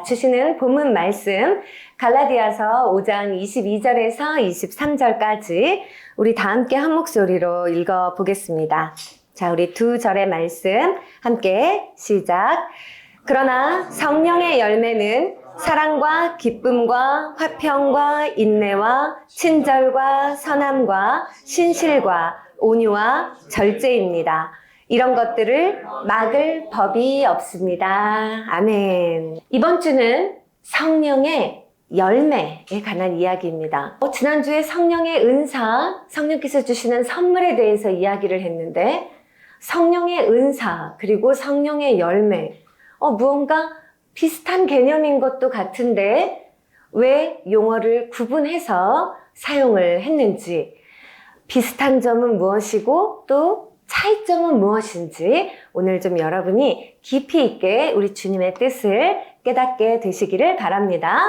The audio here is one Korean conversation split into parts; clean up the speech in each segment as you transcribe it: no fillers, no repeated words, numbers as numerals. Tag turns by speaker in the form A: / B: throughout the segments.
A: 주시는 본문 말씀 갈라디아서 5장 22절에서 23절까지 우리 다 함께 한 목소리로 읽어보겠습니다. 자, 우리 두 절의 말씀 함께 시작. 그러나 성령의 열매는 사랑과 기쁨과 화평과 인내와 친절과 선함과 신실과 온유와 절제입니다. 이런 것들을 막을 법이 없습니다. 아멘. 이번 주는 성령의 열매에 관한 이야기입니다. 지난주에 성령의 은사, 성령께서 주시는 선물에 대해서 이야기를 했는데 성령의 은사 그리고 성령의 열매 무언가 비슷한 개념인 것도 같은데 왜 용어를 구분해서 사용을 했는지, 비슷한 점은 무엇이고 또 차이점은 무엇인지 오늘 좀 여러분이 깊이 있게 우리 주님의 뜻을 깨닫게 되시기를 바랍니다.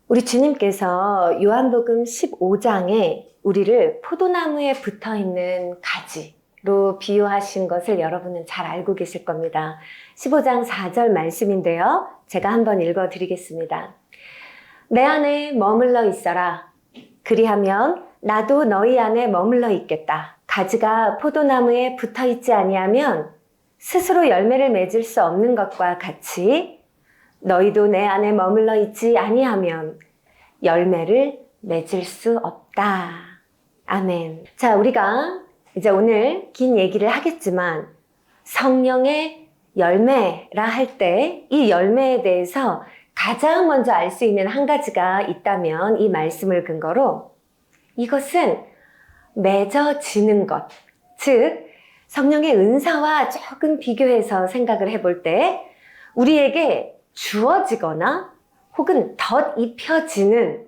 A: 우리 주님께서 요한복음 15장에 우리를 포도나무에 붙어있는 가지로 비유하신 것을 여러분은 잘 알고 계실 겁니다. 15장 4절 말씀인데요. 제가 한번 읽어드리겠습니다. 내 안에 머물러 있어라. 그리하면 나도 너희 안에 머물러 있겠다. 가지가 포도나무에 붙어있지 아니하면 스스로 열매를 맺을 수 없는 것과 같이 너희도 내 안에 머물러 있지 아니하면 열매를 맺을 수 없다. 아멘. 자, 우리가 이제 오늘 긴 얘기를 하겠지만 성령의 열매라 할 때 이 열매에 대해서 가장 먼저 알 수 있는 한 가지가 있다면 이 말씀을 근거로 이것은 맺어지는 것, 즉 성령의 은사와 조금 비교해서 생각을 해볼 때 우리에게 주어지거나 혹은 덧입혀지는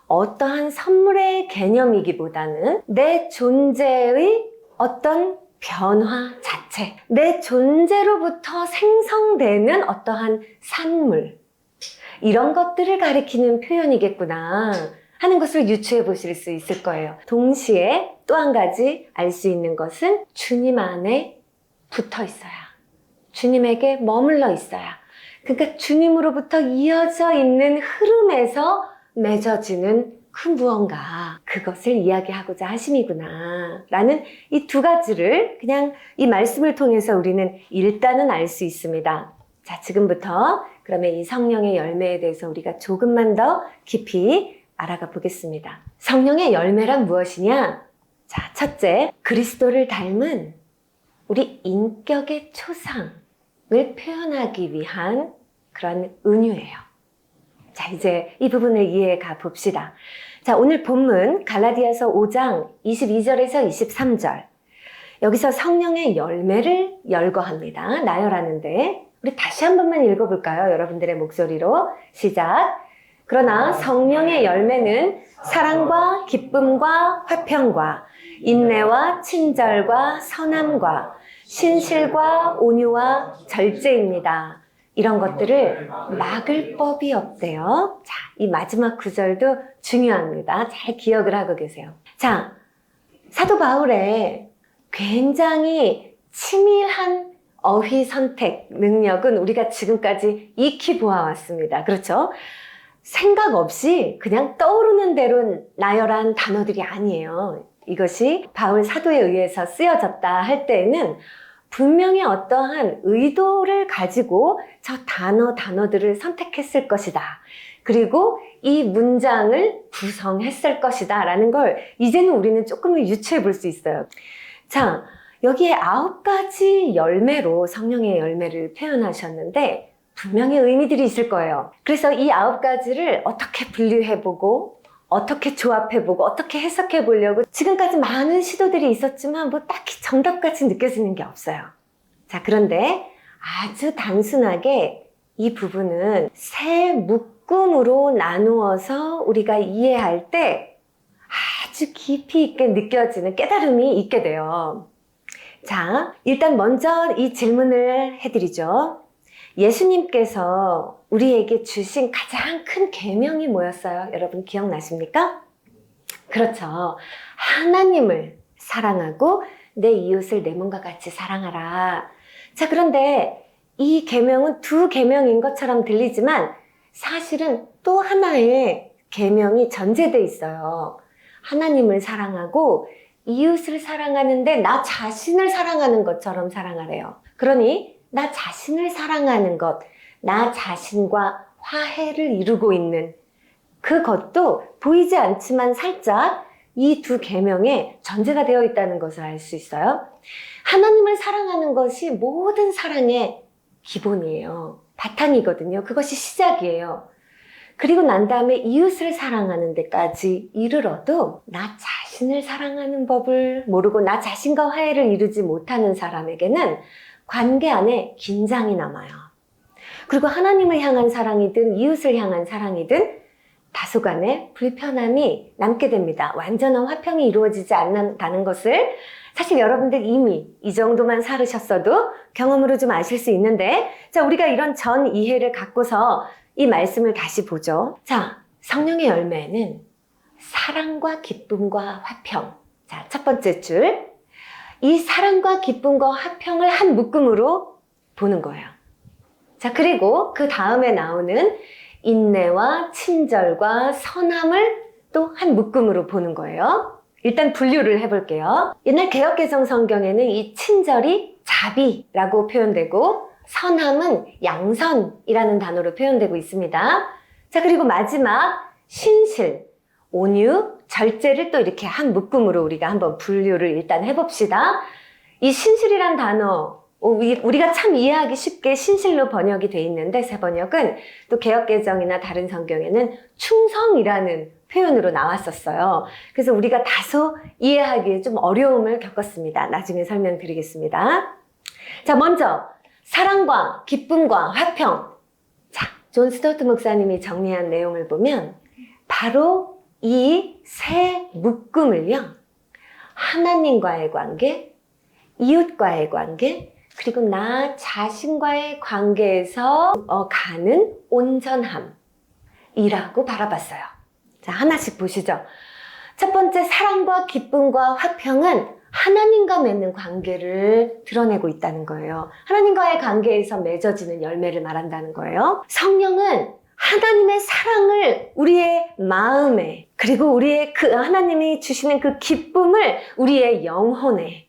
A: 어떠한 선물의 개념이기보다는 내 존재의 어떤 변화 자체, 내 존재로부터 생성되는 어떠한 산물, 이런 것들을 가리키는 표현이겠구나 하는 것을 유추해 보실 수 있을 거예요. 동시에 또 한 가지 알 수 있는 것은 주님 안에 붙어 있어야, 주님에게 머물러 있어야, 그러니까 주님으로부터 이어져 있는 흐름에서 맺어지는 그 무언가, 그것을 이야기하고자 하심이구나 라는 이 두 가지를 그냥 이 말씀을 통해서 우리는 일단은 알 수 있습니다. 자, 지금부터 그러면 이 성령의 열매에 대해서 우리가 조금만 더 깊이 알아가 보겠습니다. 성령의 열매란 무엇이냐? 자, 첫째, 그리스도를 닮은 우리 인격의 초상을 표현하기 위한 그런 은유예요. 자, 이제 이 부분을 이해해 가 봅시다. 자, 오늘 본문 갈라디아서 5장 22절에서 23절. 여기서 성령의 열매를 열거합니다. 나열하는데 우리 다시 한 번만 읽어볼까요? 여러분들의 목소리로 시작. 그러나 성령의 열매는 사랑과 기쁨과 화평과 인내와 친절과 선함과 신실과 온유와 절제입니다. 이런 것들을 막을 법이 없대요. 자, 이 마지막 구절도 중요합니다. 잘 기억을 하고 계세요. 자, 사도 바울의 굉장히 치밀한 어휘 선택 능력은 우리가 지금까지 익히 보아왔습니다. 그렇죠? 생각 없이 그냥 떠오르는 대로 나열한 단어들이 아니에요. 이것이 바울 사도에 의해서 쓰여졌다 할 때에는 분명히 어떠한 의도를 가지고 저 단어들을 선택했을 것이다. 그리고 이 문장을 구성했을 것이다 라는 걸 이제는 우리는 조금은 유추해 볼 수 있어요. 자, 여기에 9가지 열매로 성령의 열매를 표현하셨는데 분명히 의미들이 있을 거예요. 그래서 이 9가지를 어떻게 분류해보고 어떻게 조합해보고 어떻게 해석해보려고 지금까지 많은 시도들이 있었지만 뭐 딱히 정답같이 느껴지는 게 없어요. 자, 그런데 아주 단순하게 이 부분은 세 묶음으로 나누어서 우리가 이해할 때 아주 깊이 있게 느껴지는 깨달음이 있게 돼요. 자, 일단 먼저 이 질문을 해드리죠. 예수님께서 우리에게 주신 가장 큰 계명이 뭐였어요? 여러분 기억나십니까? 그렇죠. 하나님을 사랑하고 내 이웃을 내 몸과 같이 사랑하라. 자, 그런데 이 계명은 두 계명인 것처럼 들리지만 사실은 또 하나의 계명이 전제돼 있어요. 하나님을 사랑하고 이웃을 사랑하는데 나 자신을 사랑하는 것처럼 사랑하래요. 그러니 나 자신을 사랑하는 것, 나 자신과 화해를 이루고 있는 그것도 보이지 않지만 살짝 이 두 계명에 전제가 되어 있다는 것을 알 수 있어요. 하나님을 사랑하는 것이 모든 사랑의 기본이에요. 바탕이거든요. 그것이 시작이에요. 그리고 난 다음에 이웃을 사랑하는 데까지 이르러도 나 자신을 사랑하는 법을 모르고 나 자신과 화해를 이루지 못하는 사람에게는 관계 안에 긴장이 남아요. 그리고 하나님을 향한 사랑이든 이웃을 향한 사랑이든 다소간의 불편함이 남게 됩니다. 완전한 화평이 이루어지지 않는다는 것을 사실 여러분들 이미 이 정도만 살으셨어도 경험으로 좀 아실 수 있는데, 자, 우리가 이런 전 이해를 갖고서 이 말씀을 다시 보죠. 자, 성령의 열매는 사랑과 기쁨과 화평. 자, 첫 번째 줄. 이 사랑과 기쁨과 화평을 한 묶음으로 보는 거예요. 자, 그리고 그 다음에 나오는 인내와 친절과 선함을 또 한 묶음으로 보는 거예요. 일단 분류를 해볼게요. 옛날 개역개정 성경에는 이 친절이 자비라고 표현되고 선함은 양선이라는 단어로 표현되고 있습니다. 자, 그리고 마지막 신실, 온유, 절제를 또 이렇게 한 묶음으로 우리가 한번 분류를 일단 해봅시다. 이 신실이란 단어, 우리가 참 이해하기 쉽게 신실로 번역이 돼 있는데 새 번역은 또 개역개정이나 다른 성경에는 충성이라는 표현으로 나왔었어요. 그래서 우리가 다소 이해하기에 좀 어려움을 겪었습니다. 나중에 설명드리겠습니다. 자, 먼저 사랑과 기쁨과 화평. 자, 존 스토트 목사님이 정리한 내용을 보면 바로 이 세 묶음을요, 하나님과의 관계, 이웃과의 관계, 그리고 나 자신과의 관계에서 가는 온전함이라고 바라봤어요. 자, 하나씩 보시죠. 첫 번째, 사랑과 기쁨과 화평은 하나님과 맺는 관계를 드러내고 있다는 거예요. 하나님과의 관계에서 맺어지는 열매를 말한다는 거예요. 성령은 하나님의 사랑을 우리의 마음에, 그리고 우리의 그 하나님이 주시는 그 기쁨을 우리의 영혼에,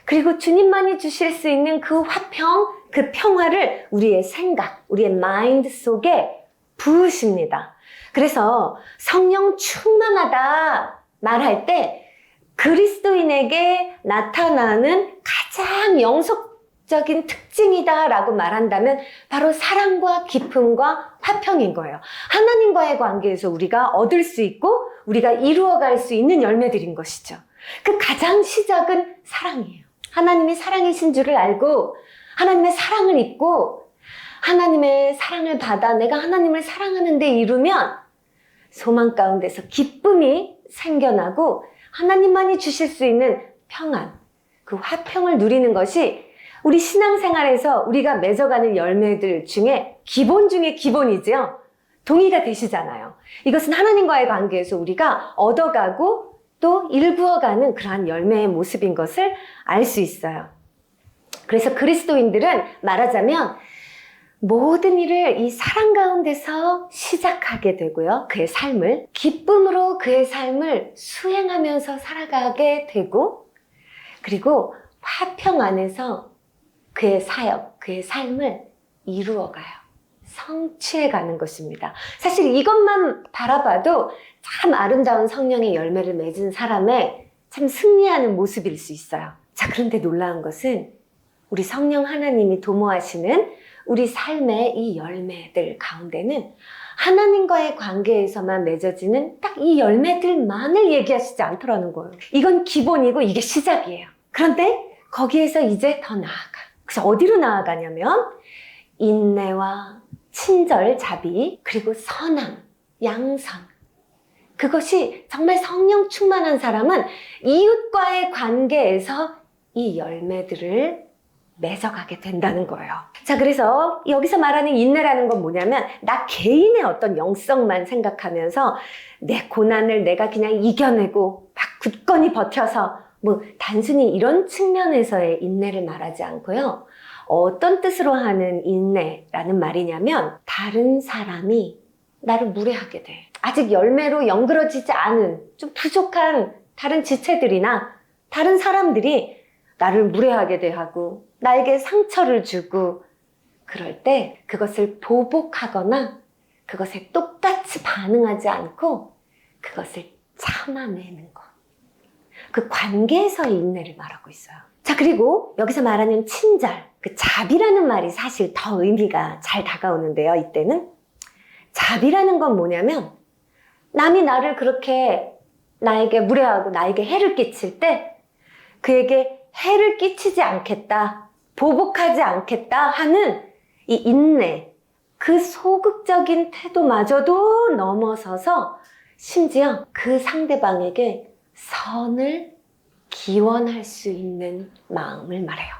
A: 그리고 주님만이 주실 수 있는 그 화평, 그 평화를 우리의 생각, 우리의 마인드 속에 부으십니다. 그래서 성령 충만하다 말할 때 그리스도인에게 나타나는 가장 영속적인 특징이다 라고 말한다면 바로 사랑과 기쁨과 화평인 거예요. 하나님과의 관계에서 우리가 얻을 수 있고 우리가 이루어갈 수 있는 열매들인 것이죠. 그 가장 시작은 사랑이에요. 하나님이 사랑이신 줄을 알고 하나님의 사랑을 입고 하나님의 사랑을 받아 내가 하나님을 사랑하는 데 이르면 소망 가운데서 기쁨이 생겨나고 하나님만이 주실 수 있는 평안, 그 화평을 누리는 것이 우리 신앙생활에서 우리가 맺어가는 열매들 중에 기본 중에 기본이죠. 동의가 되시잖아요. 이것은 하나님과의 관계에서 우리가 얻어가고 또 일구어가는 그러한 열매의 모습인 것을 알 수 있어요. 그래서 그리스도인들은 말하자면 모든 일을 이 사랑 가운데서 시작하게 되고요. 그의 삶을 기쁨으로 그의 삶을 수행하면서 살아가게 되고, 그리고 화평 안에서 그의 사역, 그의 삶을 이루어가요. 성취해가는 것입니다. 사실 이것만 바라봐도 참 아름다운 성령의 열매를 맺은 사람의 참 승리하는 모습일 수 있어요. 자, 그런데 놀라운 것은 우리 성령 하나님이 도모하시는 우리 삶의 이 열매들 가운데는 하나님과의 관계에서만 맺어지는 딱 이 열매들만을 얘기하시지 않더라는 거예요. 이건 기본이고 이게 시작이에요. 그런데 거기에서 이제 더 나아가. 그래서 어디로 나아가냐면 인내와 친절, 자비, 그리고 선함, 양선. 그것이 정말 성령 충만한 사람은 이웃과의 관계에서 이 열매들을 맺어가게 된다는 거예요. 자, 그래서 여기서 말하는 인내라는 건 뭐냐면 나 개인의 어떤 영성만 생각하면서 내 고난을 내가 그냥 이겨내고 막 굳건히 버텨서 뭐 단순히 이런 측면에서의 인내를 말하지 않고요. 어떤 뜻으로 하는 인내라는 말이냐면 다른 사람이 나를 무례하게 돼. 아직 열매로 연그러지지 않은 좀 부족한 다른 지체들이나 다른 사람들이 나를 무례하게 대하고 나에게 상처를 주고 그럴 때 그것을 보복하거나 그것에 똑같이 반응하지 않고 그것을 참아내는 것. 그 관계에서의 인내를 말하고 있어요. 자, 그리고 여기서 말하는 친절, 그 자비라는 말이 사실 더 의미가 잘 다가오는데요. 이때는 자비라는 건 뭐냐면 남이 나를 그렇게 나에게 무례하고 나에게 해를 끼칠 때 그에게 해를 끼치지 않겠다, 보복하지 않겠다 하는 이 인내, 그 소극적인 태도마저도 넘어서서 심지어 그 상대방에게 선을 기원할 수 있는 마음을 말해요.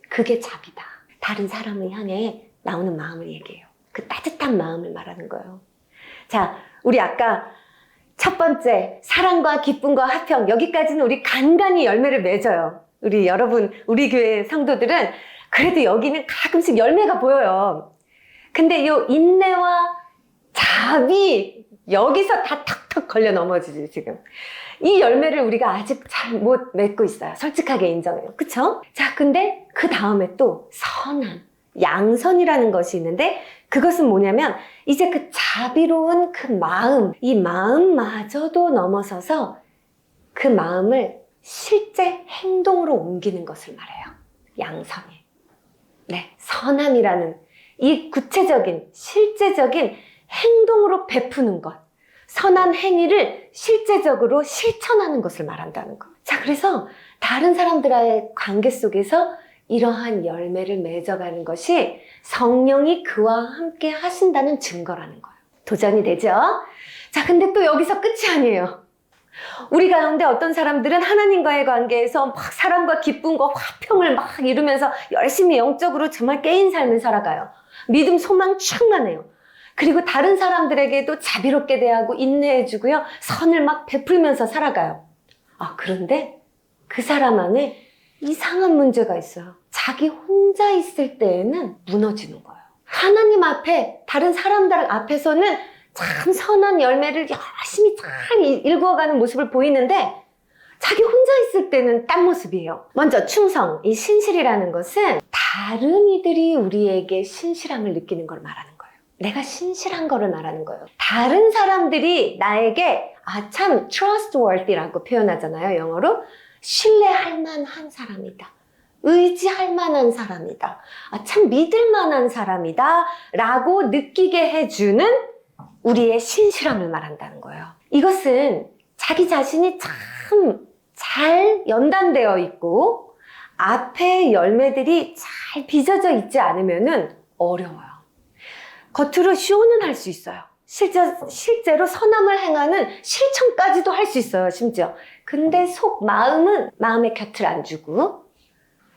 A: 그게 자비다. 다른 사람을 향해 나오는 마음을 얘기해요. 그 따뜻한 마음을 말하는 거예요. 자, 우리 아까 첫 번째 사랑과 기쁨과 화평, 여기까지는 우리 간간히 열매를 맺어요. 우리 여러분, 우리 교회 성도들은 그래도 여기는 가끔씩 열매가 보여요. 근데 이 인내와 자비, 여기서 다 턱턱 걸려 넘어지지 지금. 이 열매를 우리가 아직 잘 못 맺고 있어요. 솔직하게 인정해요. 그쵸? 자, 근데 그 다음에 또 선한, 양선이라는 것이 있는데 그것은 뭐냐면 이제 그 자비로운 그 마음, 이 마음마저도 넘어서서 그 마음을 실제 행동으로 옮기는 것을 말해요. 양선이. 네, 선함이라는 이 구체적인, 실제적인 행동으로 베푸는 것. 선한 행위를 실제적으로 실천하는 것을 말한다는 것. 자, 그래서 다른 사람들과의 관계 속에서 이러한 열매를 맺어가는 것이 성령이 그와 함께 하신다는 증거라는 거예요. 도전이 되죠? 자, 근데 또 여기서 끝이 아니에요. 우리 가운데 어떤 사람들은 하나님과의 관계에서 막 사랑과 기쁨과 화평을 막 이루면서 열심히 영적으로 정말 깨인 삶을 살아가요. 믿음, 소망 충만해요. 그리고 다른 사람들에게도 자비롭게 대하고 인내해주고요. 선을 막 베풀면서 살아가요. 아, 그런데 그 사람 안에 이상한 문제가 있어요. 자기 혼자 있을 때에는 무너지는 거예요. 하나님 앞에, 다른 사람들 앞에서는 참 선한 열매를 열심히 잘 일구어가는 모습을 보이는데 자기 혼자 있을 때는 딴 모습이에요. 먼저 충성, 이 신실이라는 것은 다른 이들이 우리에게 신실함을 느끼는 걸 말하는 거예요. 내가 신실한 거를 말하는 거예요. 다른 사람들이 나에게 참 trustworthy라고 표현하잖아요, 영어로. 신뢰할 만한 사람이다. 의지할 만한 사람이다. 참 믿을 만한 사람이다. 라고 느끼게 해주는 우리의 신실함을 말한다는 거예요. 이것은 자기 자신이 참 잘 연단되어 있고 앞에 열매들이 잘 빚어져 있지 않으면 어려워요. 겉으로 쇼는 할 수 있어요. 실제로 선함을 행하는 실천까지도 할 수 있어요, 심지어. 근데 마음은 마음의 곁을 안 주고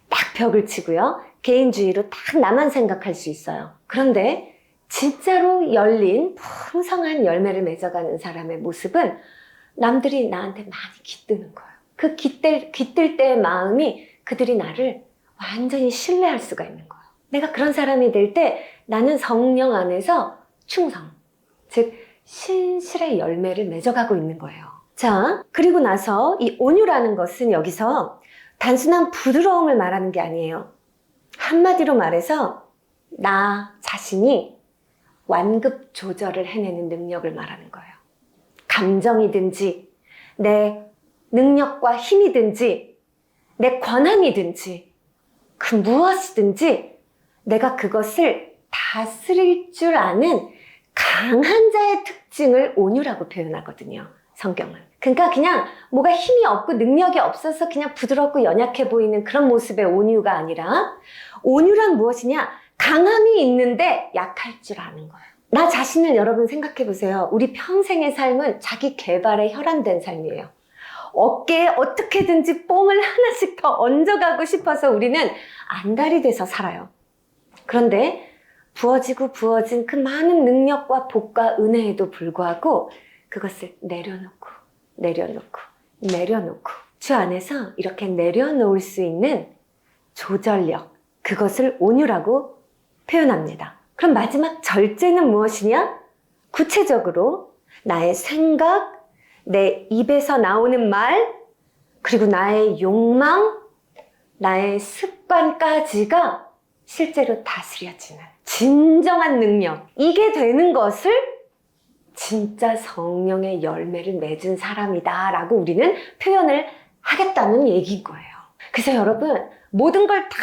A: 딱 벽을 치고요. 개인주의로 딱 나만 생각할 수 있어요. 그런데 진짜로 열린 풍성한 열매를 맺어가는 사람의 모습은 남들이 나한테 많이 깃드는 거예요. 그 깃들 때의 마음이 그들이 나를 완전히 신뢰할 수가 있는 거예요. 내가 그런 사람이 될 때 나는 성령 안에서 충성, 즉 신실의 열매를 맺어가고 있는 거예요. 자, 그리고 나서 이 온유라는 것은 여기서 단순한 부드러움을 말하는 게 아니에요. 한마디로 말해서 나 자신이 완급 조절을 해내는 능력을 말하는 거예요. 감정이든지 내 능력과 힘이든지 내 권한이든지 그 무엇이든지 내가 그것을 다스릴 줄 아는 강한 자의 특징을 온유라고 표현하거든요, 성경은. 그러니까 그냥 뭐가 힘이 없고 능력이 없어서 그냥 부드럽고 연약해 보이는 그런 모습의 온유가 아니라 온유란 무엇이냐? 강함이 있는데 약할 줄 아는 거예요. 나 자신을 여러분 생각해 보세요. 우리 평생의 삶은 자기 개발에 혈안된 삶이에요. 어깨에 어떻게든지 뽕을 하나씩 더 얹어가고 싶어서 우리는 안달이 돼서 살아요. 그런데 부어지고 부어진 그 많은 능력과 복과 은혜에도 불구하고 그것을 내려놓고 주 안에서 이렇게 내려놓을 수 있는 조절력, 그것을 온유라고 표현합니다. 그럼 마지막 절제는 무엇이냐? 구체적으로 나의 생각, 내 입에서 나오는 말, 그리고 나의 욕망, 나의 습관까지가 실제로 다스려지는 진정한 능력. 이게 되는 것을 진짜 성령의 열매를 맺은 사람이다 라고 우리는 표현을 하겠다는 얘기인 거예요. 그래서 여러분, 모든 걸 다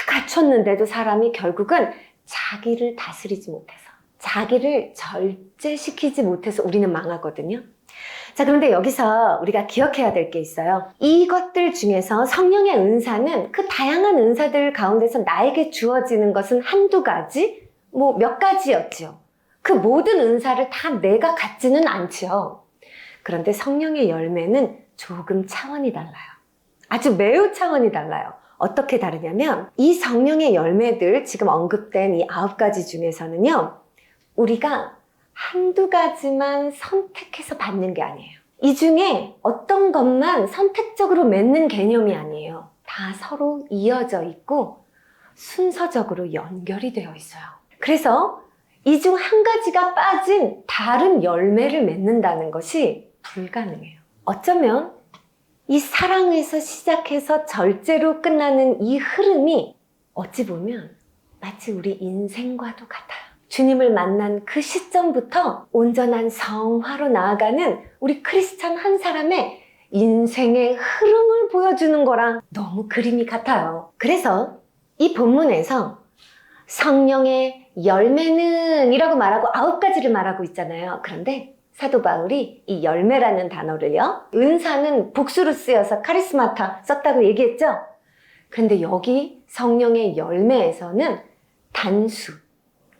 A: 갖췄는데도 사람이 결국은 자기를 다스리지 못해서, 자기를 절제시키지 못해서 우리는 망하거든요. 자, 그런데 여기서 우리가 기억해야 될 게 있어요. 이것들 중에서 성령의 은사는 그 다양한 은사들 가운데서 나에게 주어지는 것은 한두 가지, 몇 가지였죠. 그 모든 은사를 다 내가 갖지는 않지요. 그런데 성령의 열매는 조금 차원이 달라요. 아주 매우 차원이 달라요. 어떻게 다르냐면 이 성령의 열매들, 지금 언급된 이 9가지 중에서는요, 우리가 한두 가지만 선택해서 받는 게 아니에요. 이 중에 어떤 것만 선택적으로 맺는 개념이 아니에요. 다 서로 이어져 있고 순서적으로 연결이 되어 있어요. 그래서 이 중 한 가지가 빠진 다른 열매를 맺는다는 것이 불가능해요. 어쩌면 이 사랑에서 시작해서 절제로 끝나는 이 흐름이 어찌 보면 마치 우리 인생과도 같아요. 주님을 만난 그 시점부터 온전한 성화로 나아가는 우리 크리스찬 한 사람의 인생의 흐름을 보여주는 거랑 너무 그림이 같아요. 그래서 이 본문에서 성령의 열매는 이라고 말하고 9가지를 말하고 있잖아요. 그런데 사도 바울이 이 열매라는 단어를요, 은사는 복수로 쓰여서 카리스마타 썼다고 얘기했죠? 그런데 여기 성령의 열매에서는 단수,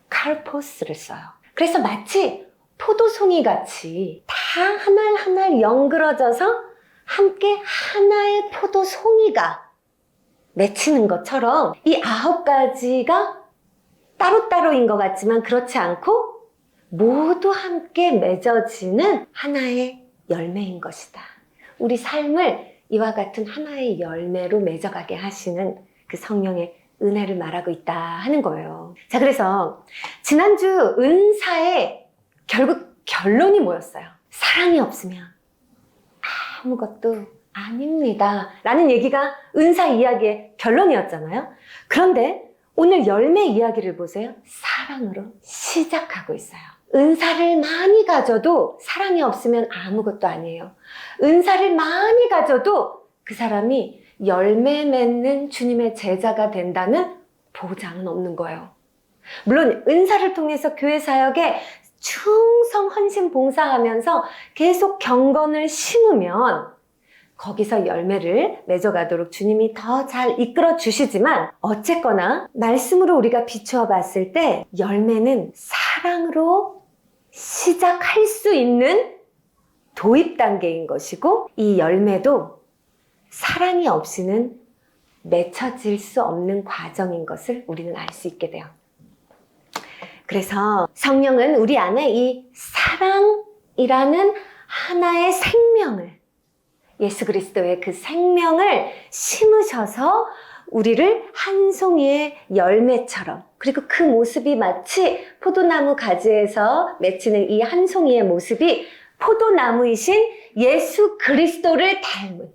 A: 칼포스를 써요. 그래서 마치 포도송이 같이 다 하나하나 연그러져서 함께 하나의 포도송이가 맺히는 것처럼 이 9가지가 따로따로인 것 같지만 그렇지 않고 모두 함께 맺어지는 하나의 열매인 것이다. 우리 삶을 이와 같은 하나의 열매로 맺어가게 하시는 그 성령의 은혜를 말하고 있다 하는 거예요. 자, 그래서 지난주 은사의 결국 결론이 뭐였어요? 사랑이 없으면 아무것도 아닙니다 라는 얘기가 은사 이야기의 결론이었잖아요. 그런데 오늘 열매 이야기를 보세요. 사랑으로 시작하고 있어요. 은사를 많이 가져도 사랑이 없으면 아무것도 아니에요. 은사를 많이 가져도 그 사람이 열매 맺는 주님의 제자가 된다는 보장은 없는 거예요. 물론 은사를 통해서 교회 사역에 충성 헌신 봉사하면서 계속 경건을 심으면 거기서 열매를 맺어가도록 주님이 더 잘 이끌어 주시지만 어쨌거나 말씀으로 우리가 비추어 봤을 때 열매는 사랑으로 시작할 수 있는 도입 단계인 것이고 이 열매도 사랑이 없이는 맺혀질 수 없는 과정인 것을 우리는 알 수 있게 돼요. 그래서 성령은 우리 안에 이 사랑이라는 하나의 생명을, 예수 그리스도의 그 생명을 심으셔서 우리를 한 송이의 열매처럼, 그리고 그 모습이 마치 포도나무 가지에서 맺히는 이 한 송이의 모습이 포도나무이신 예수 그리스도를 닮은,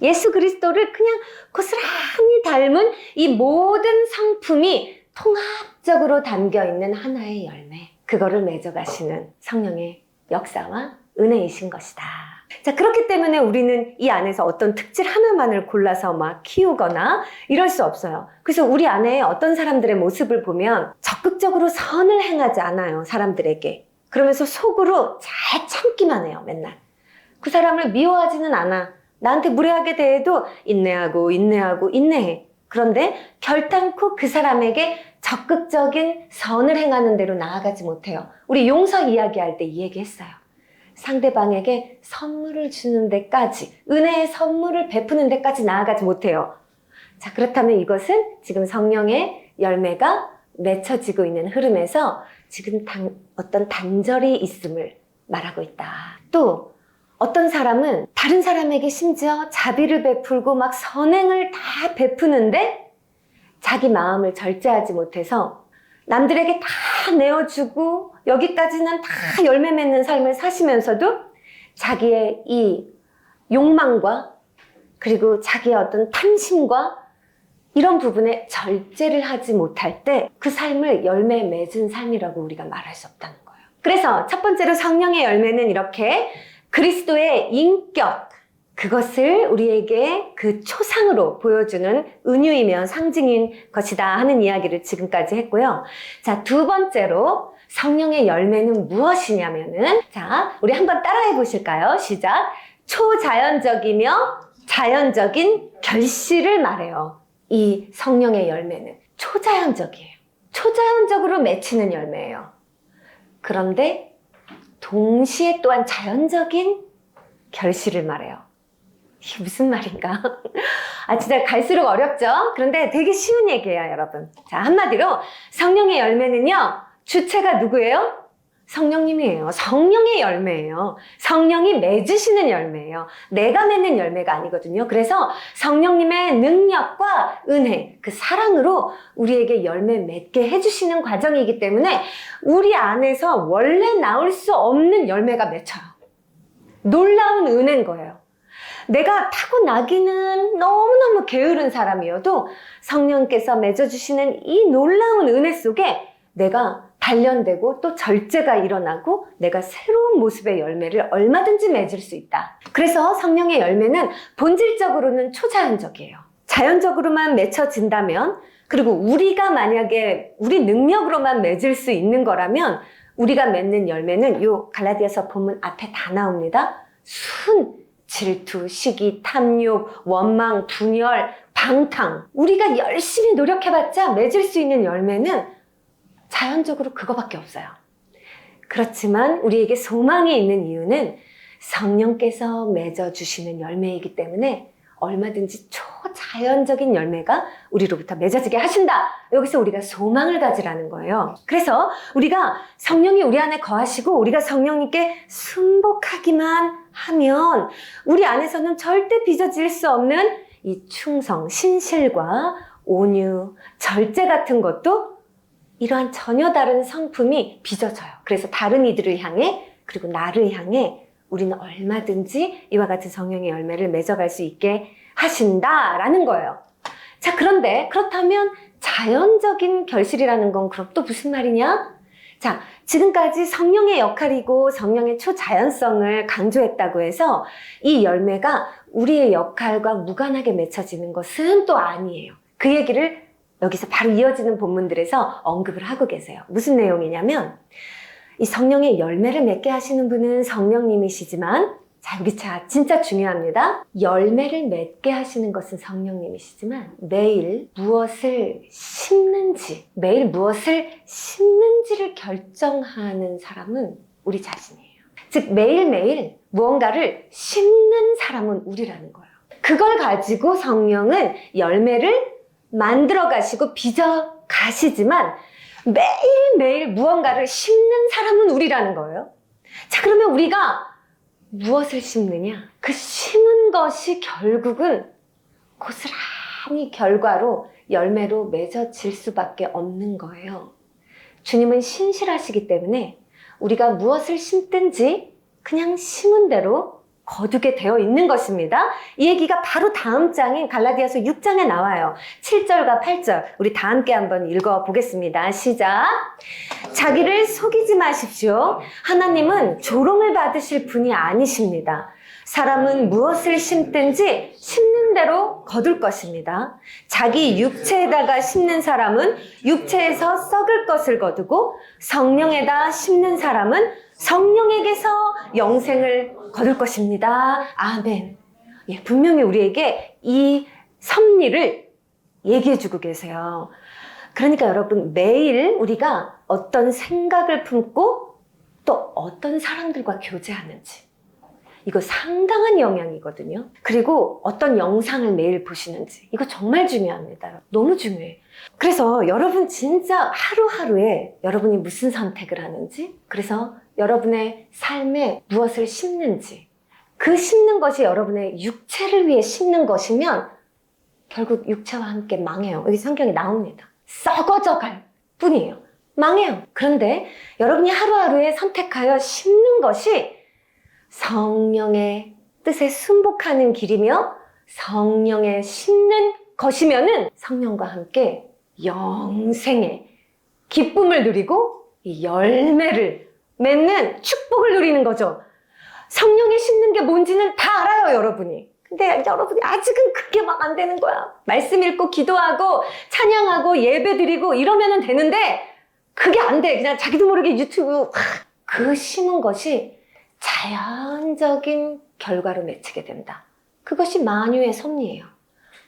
A: 예수 그리스도를 그냥 고스란히 닮은 이 모든 성품이 통합적으로 담겨있는 하나의 열매, 그거를 맺어가시는 성령의 역사와 은혜이신 것이다. 자, 그렇기 때문에 우리는 이 안에서 어떤 특질 하나만을 골라서 막 키우거나 이럴 수 없어요. 그래서 우리 안에 어떤 사람들의 모습을 보면 적극적으로 선을 행하지 않아요, 사람들에게. 그러면서 속으로 잘 참기만 해요, 맨날. 그 사람을 미워하지는 않아. 나한테 무례하게 대해도 인내해. 그런데 결단코 그 사람에게 적극적인 선을 행하는 대로 나아가지 못해요. 우리 용서 이야기할 때 이 얘기했어요. 상대방에게 선물을 주는 데까지, 은혜의 선물을 베푸는 데까지 나아가지 못해요. 자, 그렇다면 이것은 지금 성령의 열매가 맺혀지고 있는 흐름에서 지금 어떤 단절이 있음을 말하고 있다. 또 어떤 사람은 다른 사람에게 심지어 자비를 베풀고 막 선행을 다 베푸는데 자기 마음을 절제하지 못해서 남들에게 다 내어주고 여기까지는 다 열매 맺는 삶을 사시면서도 자기의 이 욕망과 그리고 자기의 어떤 탐심과 이런 부분에 절제를 하지 못할 때 그 삶을 열매 맺은 삶이라고 우리가 말할 수 없다는 거예요. 그래서 첫 번째로 성령의 열매는 이렇게 그리스도의 인격, 그것을 우리에게 그 초상으로 보여주는 은유이며 상징인 것이다 하는 이야기를 지금까지 했고요. 자, 두 번째로 성령의 열매는 무엇이냐면은, 자, 우리 한번 따라해 보실까요? 시작. 초자연적이며 자연적인 결실을 말해요. 이 성령의 열매는 초자연적이에요. 초자연적으로 맺히는 열매예요. 그런데 동시에 또한 자연적인 결실을 말해요. 이게 무슨 말인가? 진짜 갈수록 어렵죠? 그런데 되게 쉬운 얘기예요, 여러분. 자, 한마디로 성령의 열매는요, 주체가 누구예요? 성령님이에요. 성령의 열매예요. 성령이 맺으시는 열매예요. 내가 맺는 열매가 아니거든요. 그래서 성령님의 능력과 은혜, 그 사랑으로 우리에게 열매 맺게 해주시는 과정이기 때문에 우리 안에서 원래 나올 수 없는 열매가 맺혀요. 놀라운 은혜인 거예요. 내가 타고나기는 너무너무 게으른 사람이어도 성령께서 맺어주시는 이 놀라운 은혜 속에 내가 단련되고 또 절제가 일어나고 내가 새로운 모습의 열매를 얼마든지 맺을 수 있다. 그래서 성령의 열매는 본질적으로는 초자연적이에요. 자연적으로만 맺혀진다면, 그리고 우리가 만약에 우리 능력으로만 맺을 수 있는 거라면 우리가 맺는 열매는 요 갈라디아서 본문 앞에 다 나옵니다. 순, 질투, 시기, 탐욕, 원망, 분열, 방탕. 우리가 열심히 노력해봤자 맺을 수 있는 열매는 자연적으로 그거밖에 없어요. 그렇지만 우리에게 소망이 있는 이유는 성령께서 맺어주시는 열매이기 때문에 얼마든지 초자연적인 열매가 우리로부터 맺어지게 하신다. 여기서 우리가 소망을 가지라는 거예요. 그래서 우리가 성령이 우리 안에 거하시고 우리가 성령님께 순복하기만 하면 우리 안에서는 절대 빚어질 수 없는 이 충성, 신실과 온유, 절제 같은 것도 이러한 전혀 다른 성품이 빚어져요. 그래서 다른 이들을 향해, 그리고 나를 향해 우리는 얼마든지 이와 같은 성령의 열매를 맺어갈 수 있게 하신다라는 거예요. 자, 그런데 그렇다면 자연적인 결실이라는 건 그럼 또 무슨 말이냐? 자, 지금까지 성령의 역할이고 성령의 초자연성을 강조했다고 해서 이 열매가 우리의 역할과 무관하게 맺혀지는 것은 또 아니에요. 그 얘기를 여기서 바로 이어지는 본문들에서 언급을 하고 계세요. 무슨 내용이냐면 이 성령의 열매를 맺게 하시는 분은 성령님이시지만, 자, 여기 진짜 중요합니다. 열매를 맺게 하시는 것은 성령님이시지만 매일 무엇을 심는지, 매일 무엇을 심는지를 결정하는 사람은 우리 자신이에요. 즉 매일매일 무언가를 심는 사람은 우리라는 거예요. 그걸 가지고 성령은 열매를 만들어 가시고 빚어 가시지만 매일매일 무언가를 심는 사람은 우리라는 거예요. 자, 그러면 우리가 무엇을 심느냐? 그 심은 것이 결국은 고스란히 결과로 열매로 맺어질 수밖에 없는 거예요. 주님은 신실하시기 때문에 우리가 무엇을 심든지 그냥 심은 대로 거두게 되어 있는 것입니다. 이 얘기가 바로 다음 장인 갈라디아서 6장에 나와요. 7절과 8절 우리 다 함께 한번 읽어보겠습니다. 시작. 자기를 속이지 마십시오. 하나님은 조롱을 받으실 분이 아니십니다. 사람은 무엇을 심든지 심는 대로 거둘 것입니다. 자기 육체에다가 심는 사람은 육체에서 썩을 것을 거두고 성령에다 심는 사람은 성령에게서 영생을 거둘 것입니다. 아멘. 예, 분명히 우리에게 이 섭리를 얘기해주고 계세요. 그러니까 여러분, 매일 우리가 어떤 생각을 품고 또 어떤 사람들과 교제하는지, 이거 상당한 영향이거든요. 그리고 어떤 영상을 매일 보시는지, 이거 정말 중요합니다. 너무 중요해요. 그래서 여러분 진짜 하루하루에 여러분이 무슨 선택을 하는지, 그래서 여러분의 삶에 무엇을 심는지, 그 심는 것이 여러분의 육체를 위해 심는 것이면 결국 육체와 함께 망해요. 여기 성경에 나옵니다. 썩어져 갈 뿐이에요. 망해요. 그런데 여러분이 하루하루에 선택하여 심는 것이 성령의 뜻에 순복하는 길이며 성령에 심는 것이면은 성령과 함께 영생의 기쁨을 누리고 이 열매를 맺는 축복을 누리는 거죠. 성령에 심는 게 뭔지는 다 알아요, 여러분이. 근데 여러분이 아직은 그게 막 안 되는 거야. 말씀 읽고 기도하고 찬양하고 예배 드리고 이러면 되는데 그게 안 돼. 그냥 자기도 모르게 유튜브 그 심은 것이 자연적인 결과로 맺히게 된다. 그것이 만유의 섭리예요.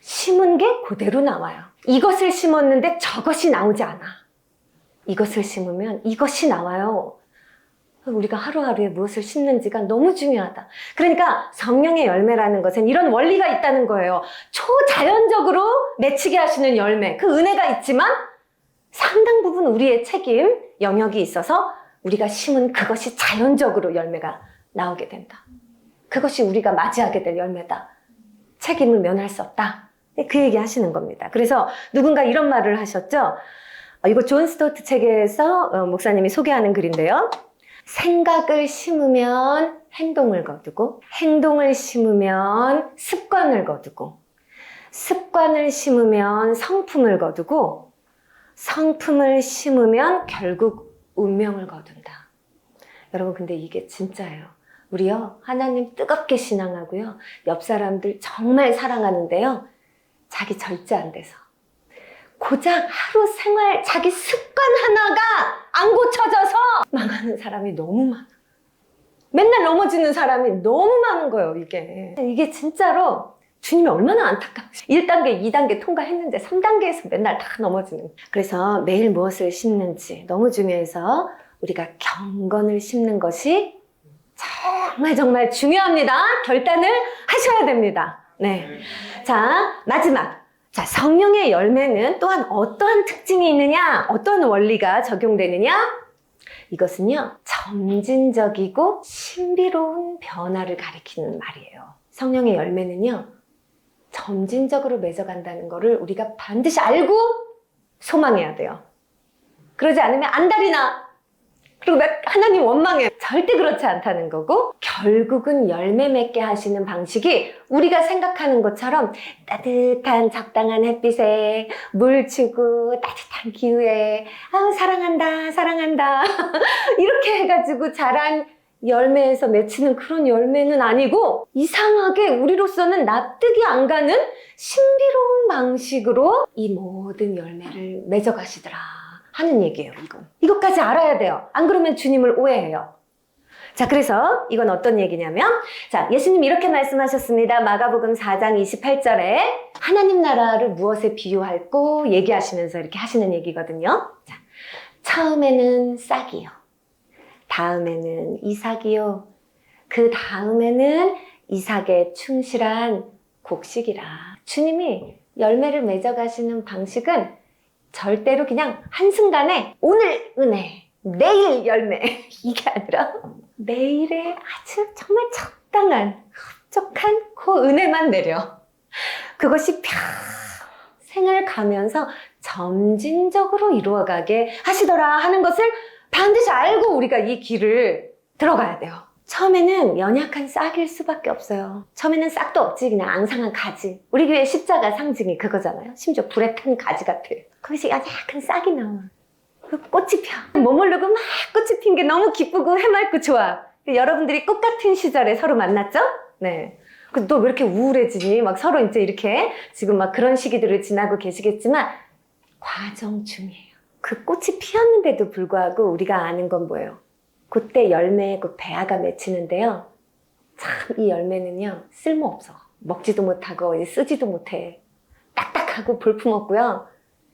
A: 심은 게 그대로 나와요. 이것을 심었는데 저것이 나오지 않아. 이것을 심으면 이것이 나와요. 우리가 하루하루에 무엇을 심는지가 너무 중요하다. 그러니까 성령의 열매라는 것은 이런 원리가 있다는 거예요. 초자연적으로 맺히게 하시는 열매, 그 은혜가 있지만 상당 부분 우리의 책임, 영역이 있어서 우리가 심은 그것이 자연적으로 열매가 나오게 된다. 그것이 우리가 맞이하게 될 열매다. 책임을 면할 수 없다. 그 얘기 하시는 겁니다. 그래서 누군가 이런 말을 하셨죠. 이거 존 스토트 책에서 목사님이 소개하는 글인데요. 생각을 심으면 행동을 거두고, 행동을 심으면 습관을 거두고, 습관을 심으면 성품을 거두고, 성품을 심으면 결국 운명을 거둔다. 여러분, 근데 이게 진짜예요. 우리요, 하나님 뜨겁게 신앙하고요, 옆 사람들 정말 사랑하는데요, 자기 절제 안 돼서 고작 하루 생활 자기 습관 하나가 안 고쳐져서 망하는 사람이 너무 많아. 맨날 넘어지는 사람이 너무 많은 거예요, 이게 진짜로 주님이 얼마나 안타까우세요. 1단계, 2단계 통과했는데 3단계에서 맨날 다 넘어지는. 그래서 매일 무엇을 심는지 너무 중요해서 우리가 경건을 심는 것이 정말 중요합니다. 결단을 하셔야 됩니다. 네. 자, 마지막. 자, 성령의 열매는 또한 어떠한 특징이 있느냐? 어떤 원리가 적용되느냐? 이것은요, 점진적이고 신비로운 변화를 가리키는 말이에요. 성령의 열매는요, 점진적으로 맺어간다는 것을 우리가 반드시 알고 소망해야 돼요. 그러지 않으면 안달이 나. 그리고 하나님 원망해. 절대 그렇지 않다는 거고, 결국은 열매 맺게 하시는 방식이 우리가 생각하는 것처럼 따뜻한 적당한 햇빛에 물 주고 따뜻한 기후에 사랑한다 이렇게 해가지고 자란 열매에서 맺히는 그런 열매는 아니고, 이상하게 우리로서는 납득이 안 가는 신비로운 방식으로 이 모든 열매를 맺어가시더라 하는 얘기예요. 이것까지 알아야 돼요. 안 그러면 주님을 오해해요. 자, 그래서 이건 어떤 얘기냐면, 자, 예수님이 이렇게 말씀하셨습니다. 마가복음 4장 28절에 하나님 나라를 무엇에 비유할고 얘기하시면서 이렇게 하시는 얘기거든요. 자, 처음에는 싹이요, 다음에는 이삭이요, 그 다음에는 이삭에 충실한 곡식이라. 주님이 열매를 맺어가시는 방식은 절대로 그냥 한순간에 오늘 은혜, 내일 열매 이게 아니라 매일에 아주 정말 적당한 흡족한 그 은혜만 내려. 그것이 평생을 가면서 점진적으로 이루어가게 하시더라 하는 것을 반드시 알고 우리가 이 길을 들어가야 돼요. 처음에는 연약한 싹일 수밖에 없어요. 처음에는 싹도 없지, 그냥 앙상한 가지. 우리 교회 십자가 상징이 그거잖아요. 심지어 불에 탄 가지 같아. 거기서 연약한 싹이 나와. 그 꽃이 펴. 머무르고 막 꽃이 핀 게 너무 기쁘고 해맑고 좋아. 여러분들이 꽃 같은 시절에 서로 만났죠? 네. 너 왜 이렇게 우울해지니? 막 서로 이제 이렇게 지금 막 그런 시기들을 지나고 계시겠지만 과정 중이에요. 그 꽃이 피었는데도 불구하고 우리가 아는 건 뭐예요? 그때 열매에 그 배아가 맺히는데요. 참 이 열매는요, 쓸모없어. 먹지도 못하고 쓰지도 못해. 딱딱하고 볼품없고요.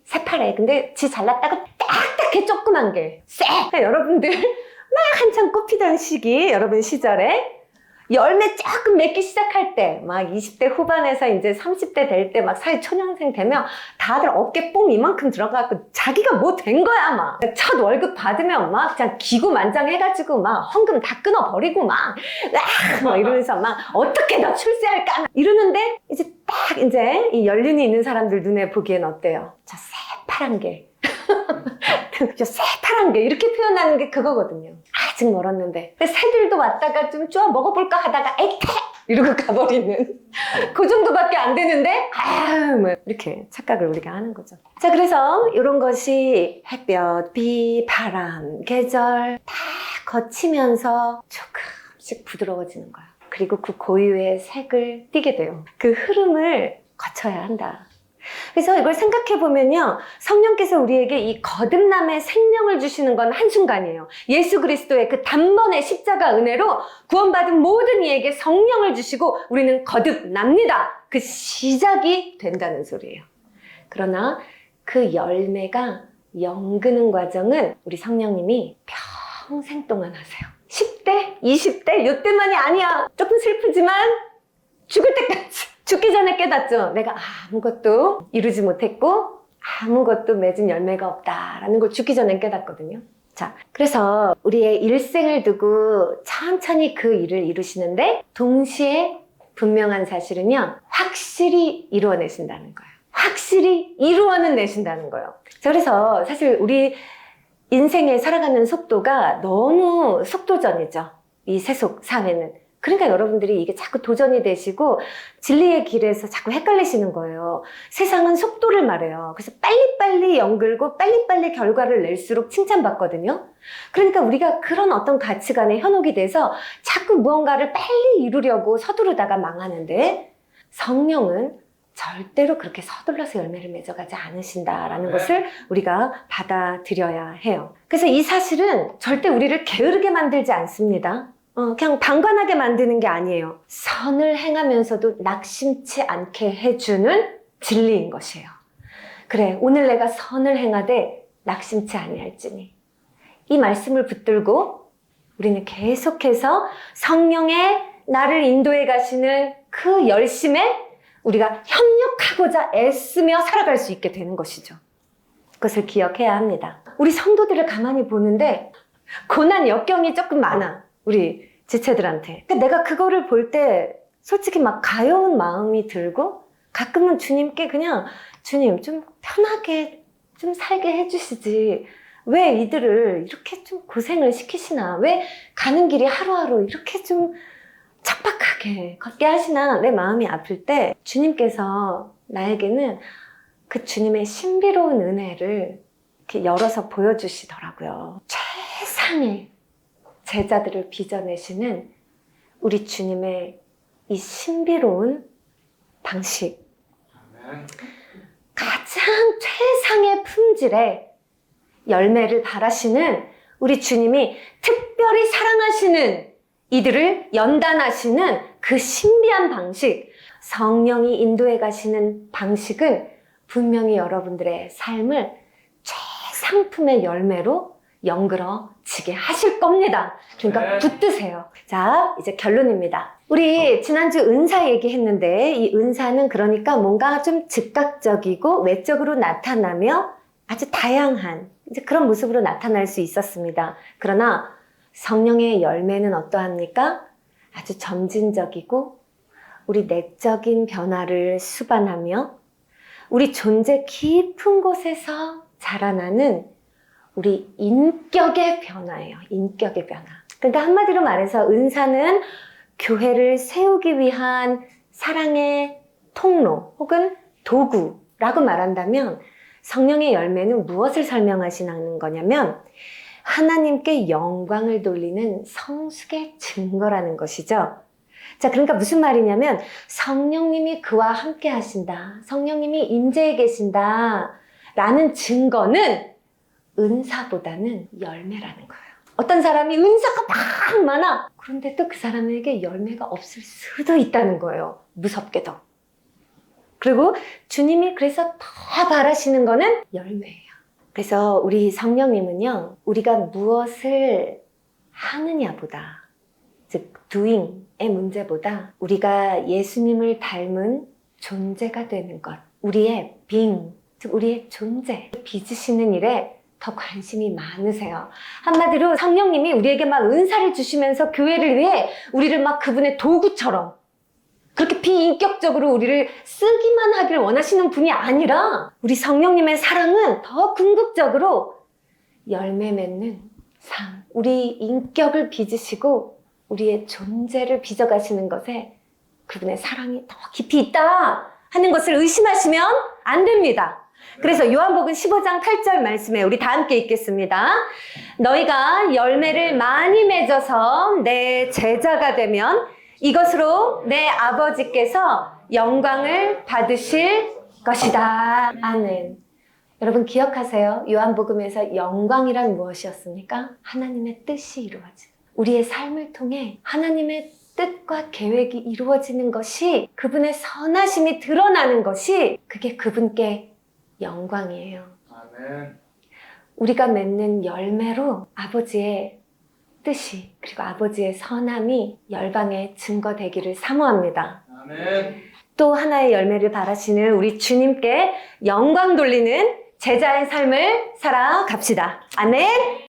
A: 새파래. 근데 지 잘났다고 딱딱해, 조그만 게. 쎄! 여러분들 막 한참 꽃 피던 시기, 여러분 시절에 열매 조금 맺기 시작할 때, 막 20대 후반에서 이제 30대 될 때 막 사회 초년생 되면 다들 어깨 뽕 이만큼 들어가고 자기가 뭐 된 거야, 막. 첫 월급 받으면 막 그냥 기구만장해가지고 막 헌금 다 끊어버리고 막 이러면서 막 어떻게 너 출세할까? 막 이러는데 이제 딱 이제 이 연륜이 있는 사람들 눈에 보기엔 어때요? 저 새파란 게. 저 새파란 게 이렇게 표현하는 게 그거거든요. 아직 멀었는데 새들도 왔다가 좀 쪼아 먹어볼까 하다가 에이태 이러고 가버리는 그 정도밖에 안 되는데 뭐 이렇게 착각을 우리가 하는 거죠. 자, 그래서 이런 것이 햇볕, 비, 바람, 계절 다 거치면서 조금씩 부드러워지는 거야. 그리고 그 고유의 색을 띠게 돼요. 그 흐름을 거쳐야 한다. 그래서 이걸 생각해 보면요, 성령께서 우리에게 이 거듭남의 생명을 주시는 건 한순간이에요. 예수 그리스도의 그 단번의 십자가 은혜로 구원받은 모든 이에게 성령을 주시고 우리는 거듭납니다. 그 시작이 된다는 소리예요. 그러나 그 열매가 연그는 과정은 우리 성령님이 평생 동안 하세요. 10대, 20대 이때만이 아니야. 조금 슬프지만 죽을 때까지. 죽기 전에 깨닫죠. 내가 아무것도 이루지 못했고 아무것도 맺은 열매가 없다라는 걸 죽기 전에 깨닫거든요. 자, 그래서 우리의 일생을 두고 천천히 그 일을 이루시는데 동시에 분명한 사실은요, 확실히 이루어내신다는 거예요. 확실히 이루어는 내신다는 거예요. 자, 그래서 사실 우리 인생에 살아가는 속도가 너무 속도전이죠. 이 세속 사회는. 그러니까 여러분들이 이게 자꾸 도전이 되시고 진리의 길에서 자꾸 헷갈리시는 거예요. 세상은 속도를 말해요. 그래서 빨리빨리 연글고 빨리빨리 결과를 낼수록 칭찬받거든요. 그러니까 우리가 그런 어떤 가치관에 현혹이 돼서 자꾸 무언가를 빨리 이루려고 서두르다가 망하는데 성령은 절대로 그렇게 서둘러서 열매를 맺어가지 않으신다라는 것을 우리가 받아들여야 해요. 그래서 이 사실은 절대 우리를 게으르게 만들지 않습니다. 그냥 방관하게 만드는 게 아니에요. 선을 행하면서도 낙심치 않게 해주는 진리인 것이에요. 그래, 오늘 내가 선을 행하되 낙심치 아니할지니. 이 말씀을 붙들고 우리는 계속해서 성령의 나를 인도해 가시는 그 열심에 우리가 협력하고자 애쓰며 살아갈 수 있게 되는 것이죠. 그것을 기억해야 합니다. 우리 성도들을 가만히 보는데 고난 역경이 조금 많아. 우리 지체들한테. 그러니까 내가 그거를 볼 때 솔직히 막 가여운 마음이 들고 가끔은 주님께 그냥 주님 좀 편하게 좀 살게 해주시지. 왜 이들을 이렇게 좀 고생을 시키시나? 왜 가는 길이 하루하루 이렇게 좀 척박하게 걷게 하시나? 내 마음이 아플 때 주님께서 나에게는 그 주님의 신비로운 은혜를 이렇게 열어서 보여주시더라고요. 최상의 제자들을 빚어내시는 우리 주님의 이 신비로운 방식. 가장 최상의 품질의 열매를 바라시는 우리 주님이 특별히 사랑하시는 이들을 연단하시는 그 신비한 방식, 성령이 인도해 가시는 방식은 분명히 여러분들의 삶을 최상품의 열매로 연그러지게 하실 겁니다. 그러니까 붙드세요. 자, 이제 결론입니다. 우리 지난주 은사 얘기했는데 이 은사는 그러니까 뭔가 좀 즉각적이고 외적으로 나타나며 아주 다양한 이제 그런 모습으로 나타날 수 있었습니다. 그러나 성령의 열매는 어떠합니까? 아주 점진적이고 우리 내적인 변화를 수반하며 우리 존재 깊은 곳에서 자라나는 우리 인격의 변화예요. 인격의 변화. 그러니까 한마디로 말해서 은사는 교회를 세우기 위한 사랑의 통로 혹은 도구라고 말한다면 성령의 열매는 무엇을 설명하시는 거냐면 하나님께 영광을 돌리는 성숙의 증거라는 것이죠. 자, 그러니까 무슨 말이냐면 성령님이 그와 함께 하신다. 성령님이 임재해 계신다. 라는 증거는 은사보다는 열매라는 거예요. 어떤 사람이 은사가 막 많아. 그런데 또 그 사람에게 열매가 없을 수도 있다는 거예요. 무섭게도. 그리고 주님이 그래서 더 바라시는 거는 열매예요. 그래서 우리 성령님은요, 우리가 무엇을 하느냐보다, 즉 doing, 문제보다 우리가 예수님을 닮은 존재가 되는 것, 우리의 being, 즉 우리의 존재, 빚으시는 일에 더 관심이 많으세요. 한마디로 성령님이 우리에게 막 은사를 주시면서 교회를 위해 우리를 막 그분의 도구처럼 그렇게 비인격적으로 우리를 쓰기만 하기를 원하시는 분이 아니라 우리 성령님의 사랑은 더 궁극적으로 열매 맺는 삶, 우리 인격을 빚으시고 우리의 존재를 빚어가시는 것에 그분의 사랑이 더 깊이 있다 하는 것을 의심하시면 안 됩니다. 그래서 요한복음 15장 8절 말씀에 우리 다 함께 읽겠습니다. 너희가 열매를 많이 맺어서 내 제자가 되면 이것으로 내 아버지께서 영광을 받으실 것이다. 아멘. 여러분 기억하세요. 요한복음에서 영광이란 무엇이었습니까? 하나님의 뜻이 이루어진. 우리의 삶을 통해 하나님의 뜻과 계획이 이루어지는 것이, 그분의 선하심이 드러나는 것이, 그게 그분께 영광이에요.
B: 아멘.
A: 우리가 맺는 열매로 아버지의 뜻이, 그리고 아버지의 선함이 열방에 증거되기를 사모합니다.
B: 아멘.
A: 또 하나의 열매를 바라시는 우리 주님께 영광 돌리는 제자의 삶을 살아갑시다. 아멘.